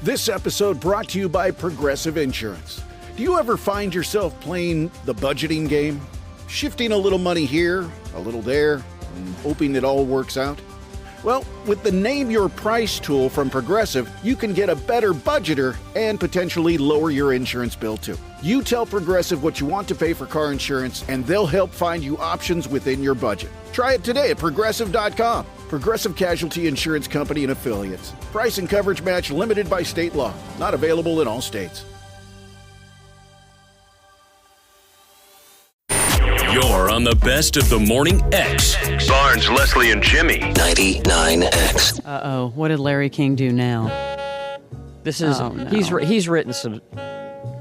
This episode brought to you by Progressive Insurance. Do you ever find yourself playing the budgeting game? Shifting a little money here, a little there, and hoping it all works out? Well, with the Name Your Price tool from Progressive, you can get a better budgeter and potentially lower your insurance bill too. You tell Progressive what you want to pay for car insurance, and they'll help find you options within your budget. Try it today at Progressive.com. Progressive Casualty Insurance Company and Affiliates. Price and coverage match limited by state law. Not available in all states. You're on the best of the morning X. Barnes, Leslie, and Jimmy. 99X. Uh-oh. What did Larry King do now? This is he's written some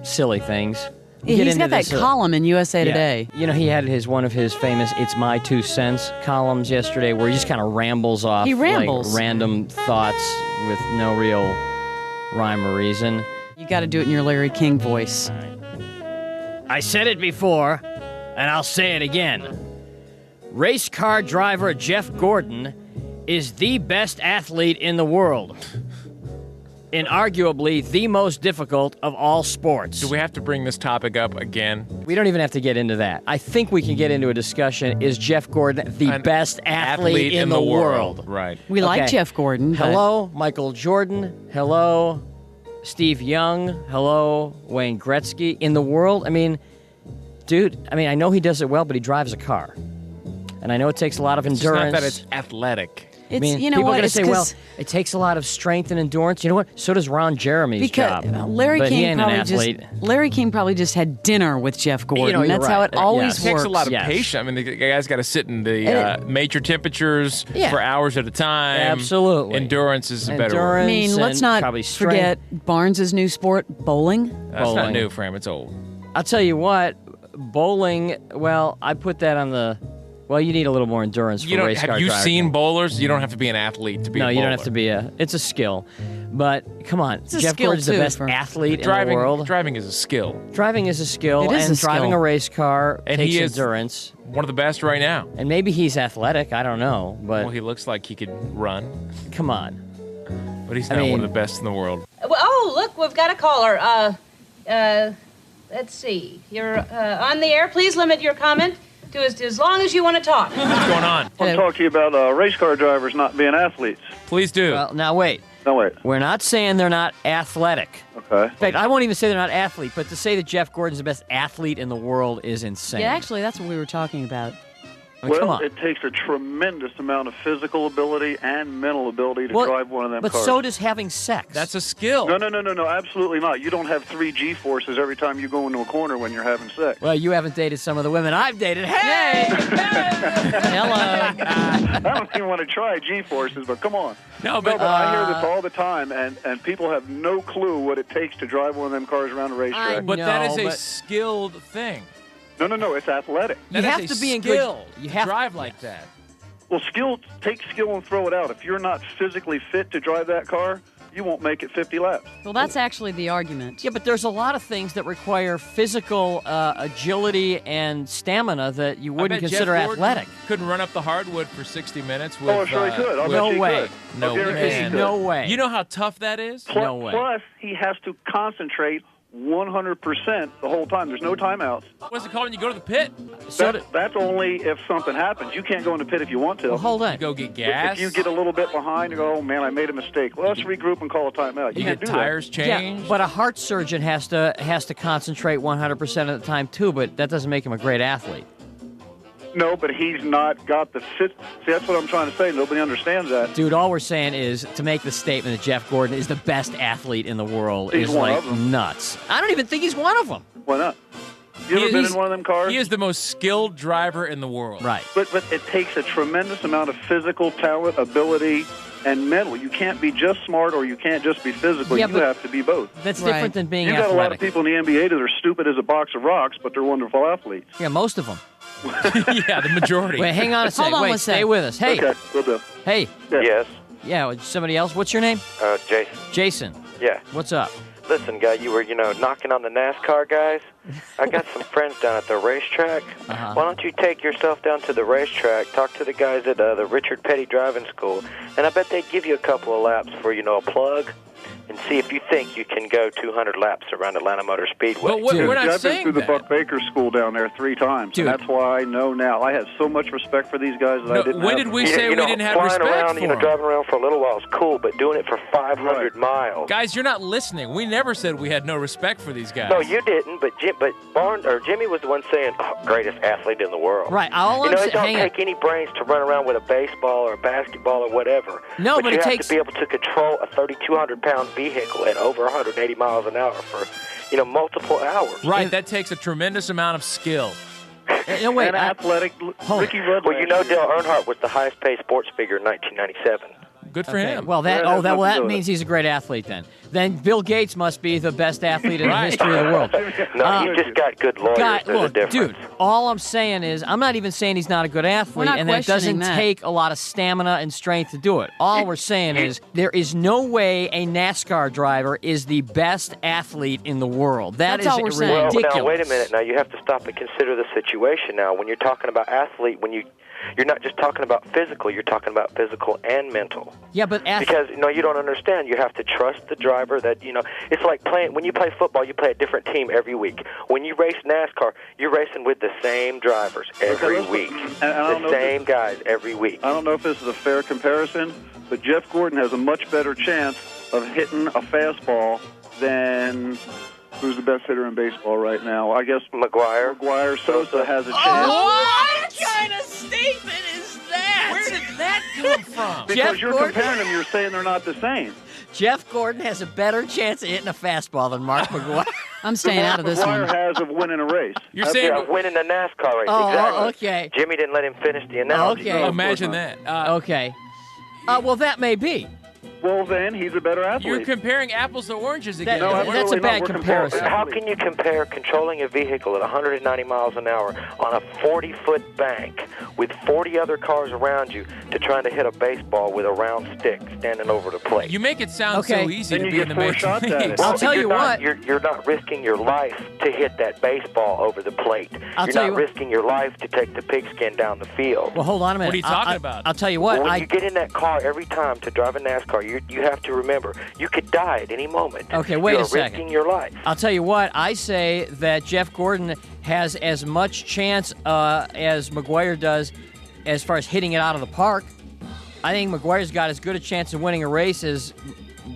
silly things. He's got that column in USA Today. You know, he had one of his famous "It's My 2 cents" columns yesterday, where he just kind of rambles off like random thoughts with no real rhyme or reason. You got to do it in your Larry King voice. I said it before, and I'll say it again. Race car driver Jeff Gordon is the best athlete in the world. In arguably the most difficult of all sports. Do we have to bring this topic up again? We don't even have to get into that. I think we can get into a discussion. Is Jeff Gordon the best athlete in the world? Right. We like Jeff Gordon. Hello, Michael Jordan. Hello, Steve Young. Hello, Wayne Gretzky. In the world? I mean, dude, I know he does it well, but he drives a car. And I know it takes a lot of endurance. It's not that it's athletic. It's, people are going to say, well, it takes a lot of strength and endurance. You know what? So does Ron Jeremy's job. Larry King probably just had dinner with Jeff Gordon. That's how it always works. It takes a lot of patience. The guy's got to sit in the major temperatures for hours at a time. Absolutely. Endurance is a better word. Let's not forget Barnes' new sport, bowling. That's not new for him. It's old. I'll tell you what, bowling, well, I put that on the... Well, you need a little more endurance for race car driving. Have you seen bowlers? You don't have to be an athlete to be a bowler. No, you don't have to be it's a skill. But, come on, Jeff Gordon's the best athlete in the world. Driving is a skill. Driving is a skill. Driving a race car takes endurance. One of the best right now. And maybe he's athletic. I don't know. But well, he looks like he could run. Come on. But he's not one of the best in the world. Oh, look, we've got a caller. Let's see. You're on the air. Please limit your comment to as long as you want to talk. What's going on? I'll talk to you about race car drivers not being athletes. Please do. Well, now wait. No, wait. We're not saying they're not athletic. Okay. In fact, I won't even say they're not athlete, but to say that Jeff Gordon's the best athlete in the world is insane. Yeah, actually, that's what we were talking about. Come on. It takes a tremendous amount of physical ability and mental ability to drive one of them cars. But so does having sex. That's a skill. No, absolutely not. You don't have 3 G-forces every time you go into a corner when you're having sex. Well, you haven't dated some of the women I've dated. Hey! Hello. I don't even want to try G-forces, but come on. No, but I hear this all the time, and people have no clue what it takes to drive one of them cars around a racetrack. But that is a skilled thing. No, it's athletic. You have to be in good. You have to drive like that. Well, take skill and throw it out. If you're not physically fit to drive that car, you won't make it 50 laps. Well, that's actually the argument. Yeah, but there's a lot of things that require physical agility and stamina that you wouldn't consider athletic. Couldn't run up the hardwood for 60 minutes with... Oh, sure he could. No way. No way. You know how tough that is? No way. Plus, he has to concentrate 100% the whole time. There's no timeouts. What's it called when you go to the pit? That's only if something happens. You can't go in the pit if you want to. Well, hold on. You go get gas. If you get a little bit behind, you go, oh, man, I made a mistake. Well, let's regroup and call a timeout. You get tires changed. Yeah, but a heart surgeon has to concentrate 100% of the time, too, but that doesn't make him a great athlete. No, but he's not got the fit. See, that's what I'm trying to say. Nobody understands that. Dude, all we're saying is to make the statement that Jeff Gordon is the best athlete in the world is like nuts. I don't even think he's one of them. Why not? You ever been in one of them cars? He is the most skilled driver in the world. Right. But it takes a tremendous amount of physical talent, ability, and mental. You can't be just smart or you can't just be physical. You have to be both. That's different than being athletic. You've got a lot of people in the NBA that are stupid as a box of rocks, but they're wonderful athletes. Yeah, most of them. Yeah, the majority. Wait, hang on a second. Wait, stay with us. Hey. Okay, we'll do. Hey. Yes. Yeah, somebody else. What's your name? Jason. Jason. Yeah. What's up? Listen, guy, you were, knocking on the NASCAR guys. I got some friends down at the racetrack. Uh-huh. Why don't you take yourself down to the racetrack, talk to the guys at the Richard Petty Driving School, and I bet they'd give you a couple of laps for, a plug. and see if you think you can go 200 laps around Atlanta Motor Speedway. But we're not I've been saying through the that. Buck Baker School down there 3 times, and that's why I know now. I have so much respect for these guys that I didn't when have. did we say we didn't have flying respect around, for them? driving around for a little while is cool, but doing it for 500 miles. Guys, you're not listening. We never said we had no respect for these guys. No, you didn't, but Jimmy was the one saying, greatest athlete in the world. Right. It don't take any brains to run around with a baseball or a basketball or whatever. No, but you it have takes to be able to control a 3,200-pound vehicle at over 180 miles an hour for, multiple hours. Right, that takes a tremendous amount of skill. No, wait. And athletic. Ricky Rudd. Well, Dale Earnhardt was the highest-paid sports figure in 1997. Good for him. Well, that means he's a great athlete then. Then Bill Gates must be the best athlete in the history of the world. No, you just got good lawyers. There's a difference. Dude, all I'm saying is, I'm not even saying he's not a good athlete, and that it doesn't take a lot of stamina and strength to do it. All we're saying is, there is no way a NASCAR driver is the best athlete in the world. That's all we're saying. Ridiculous. Now, wait a minute. Now, you have to stop and consider the situation now. When you're talking about athlete, you're not just talking about physical, you're talking about physical and mental. Yeah, but because you don't understand. You have to trust the driver. That it's like when you play football, you play a different team every week. When you race NASCAR, you're racing with the same drivers every week, the same guys every week. I don't know if this is a fair comparison, but Jeff Gordon has a much better chance of hitting a fastball than who's the best hitter in baseball right now. I guess McGuire. Sosa has a chance. What kind of statement is that? Where did that come from? Because you're comparing them, you're saying they're not the same. Jeff Gordon has a better chance of hitting a fastball than Mark McGuire. I'm staying out of this one. McGuire has of winning a race. You're saying winning a NASCAR race. Oh, exactly. okay. Jimmy didn't let him finish the analogy. Okay. Imagine that. Okay. Well, that may be. Well, then he's a better athlete. You're comparing apples to oranges again. That's a bad comparison. How can you compare controlling a vehicle at 190 miles an hour on a 40-foot bank with 40 other cars around you to trying to hit a baseball with a round stick standing over the plate? You make it sound so easy then to you be get in the 4 major shots at it. leagues. I'll tell you what. You're not risking your life to hit that baseball over the plate. You're not risking your life to take the pigskin down the field. Well, hold on a minute. What are you talking about? I'll tell you what. When you get in that car every time to drive a NASCAR, you have to remember, you could die at any moment. Okay, wait a second. You're risking your life. I'll tell you what. I say that Jeff Gordon has as much chance as McGuire does as far as hitting it out of the park. I think McGuire's got as good a chance of winning a race as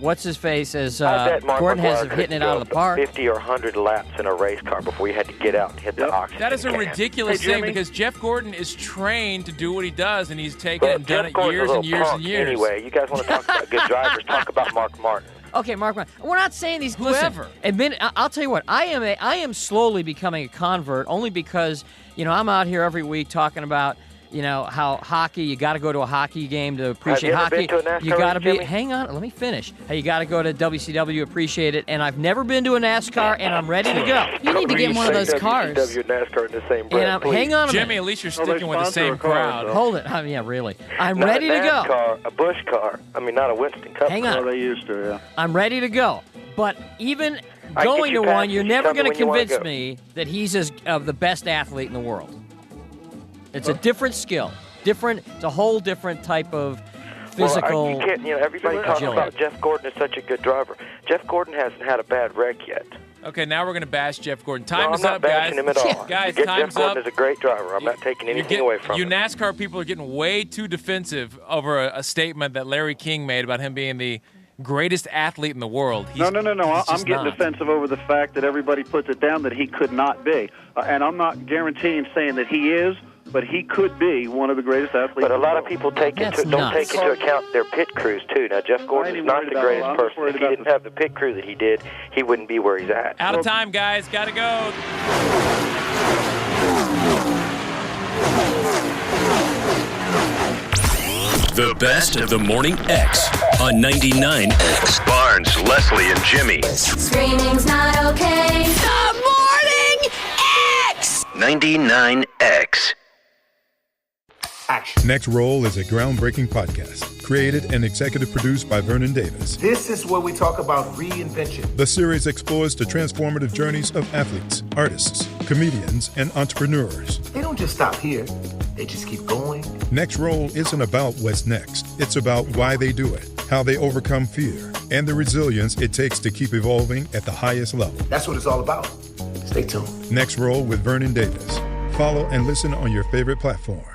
I bet Mark Gordon has McGuire of hitting could it out of the park. 50 or 100 laps in a race car before you had to get out and hit the oxygen. That is a can. ridiculous Hey, thing Jimmy? because Jeff Gordon is trained to do what he does, and he's taken it and done Jeff it Gordon's years a and little years punk and years. Anyway, you guys want to talk about good drivers? Talk about Mark Martin. Okay, Mark. We're not saying these. Whoever. Listen, I'll tell you what. I am slowly becoming a convert, only because I'm out here every week talking about how hockey. You got to go to a hockey game to appreciate Have you ever hockey. been to a NASCAR You got to race, be. Jimmy? Hang on, let me finish. Hey, you got to go to WCW, appreciate it. And I've never been to a NASCAR, and I'm ready to go. You need to get one of those cars. WCW and NASCAR in the same breath, please. Hang on a Jimmy, minute. at least you're Well, they sticking with the sponsor same a car, crowd. so. Hold it. Yeah, really. I'm Not ready a to go. NASCAR, a Busch car. I mean, not a Winston Cup Hang car. on. Oh, they used to, yeah. I'm ready to go. But even I going get to you one, past you're it. never Tell me going to when you wanna convince go. me that he's the best athlete in the world. It's a different skill. It's a whole different type of physical. Well, you can't, everybody talks agility. about Jeff Gordon is such a good driver. Jeff Gordon hasn't had a bad wreck yet. Okay, now we're going to bash Jeff Gordon. No, Time I'm is not up, guys. bashing him at all. Guys, Jeff time's Gordon up. is a great driver. I'm not taking anything away from you him. NASCAR people are getting way too defensive over a statement that Larry King made about him being the greatest athlete in the world. No. He's I'm just getting not. defensive over the fact that everybody puts it down that he could not be. And I'm not guaranteeing saying that he is, but he could be one of the greatest athletes. But a lot in of the people world. don't take into account their pit crews, too. Now, Jeff Gordon is not the greatest person. If he didn't have the pit crew that he did, he wouldn't be where he's at. Out of time, guys. Got to go. The best of the Morning X on 99X. Barnes, Leslie, and Jimmy. Screaming's not okay. The Morning X! 99X. Next Roll is a groundbreaking podcast, created and executive produced by Vernon Davis. This is where we talk about reinvention. The series explores the transformative journeys of athletes, artists, comedians, and entrepreneurs. They don't just stop here. They just keep going. Next Roll isn't about what's next. It's about why they do it. how they overcome fear, and the resilience it takes to keep evolving at the highest level. That's what it's all about. Stay tuned. Next Roll with Vernon Davis. Follow and listen on your favorite platform.